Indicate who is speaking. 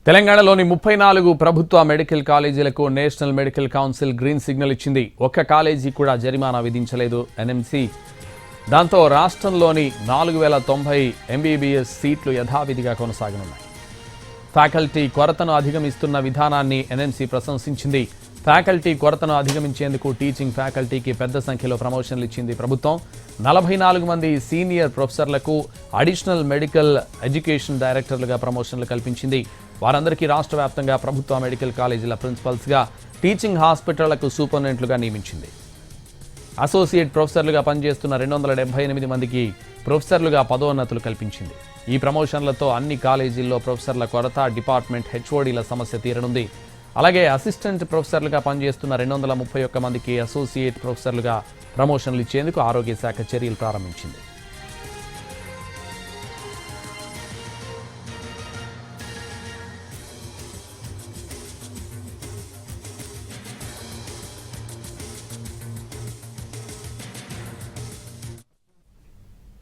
Speaker 1: తెలంగాణలోని 34 ప్రభుత్వ మెడికల్ కాలేజీలకు national medical council green signal ఇచ్చింది. ఒక్క కాలేజీ కూడా జరిమానా విధించలేదు ఎన్ఎంసీ. దాంతో రాష్ట్రంలోని 4090 ఎంబీబీఎస్ సీట్లు యథావిధిగా కొనసాగనున్నాయి. ఫ్యాకల్టీ కొరతను అధిగమిస్తున్న విధానాన్ని ఎన్ఎంసీ ప్రశంసించింది. ఫ్యాకల్టీ కొరతను అధిగమించేందుకు టీచింగ్ ఫ్యాకల్టీకి పెద్ద సంఖ్యలో ప్రమోషన్లు ఇచ్చింది ప్రభుత్వం. 44 మంది సీనియర్ ప్రొఫెసర్లకు అడిషనల్ మెడికల్ ఎడ్యుకేషన్ డైరెక్టర్లుగా ప్రమోషన్లు కల్పించింది. వారందరికీ రాష్ట్ర వ్యాప్తంగా ప్రభుత్వ మెడికల్ కాలేజీల ప్రిన్సిపల్స్గా, టీచింగ్ హాస్పిటళ్లకు సూపరింటెండెంట్లుగా నియమించింది. అసోసియేట్ ప్రొఫెసర్లుగా పనిచేస్తున్న 278 మందికి ప్రొఫెసర్లుగా పదోన్నతులు కల్పించింది. ఈ ప్రమోషన్లతో అన్ని కాలేజీల్లో ప్రొఫెసర్ల కొరత, డిపార్ట్మెంట్ హెచ్ఓడీల సమస్య తీరనుంది. అలాగే అసిస్టెంట్ ప్రొఫెసర్లుగా పనిచేస్తున్న 231 మందికి అసోసియేట్ ప్రొఫెసర్లుగా ప్రమోషన్లు ఇచ్చేందుకు ఆరోగ్య శాఖ చర్యలు ప్రారంభించింది.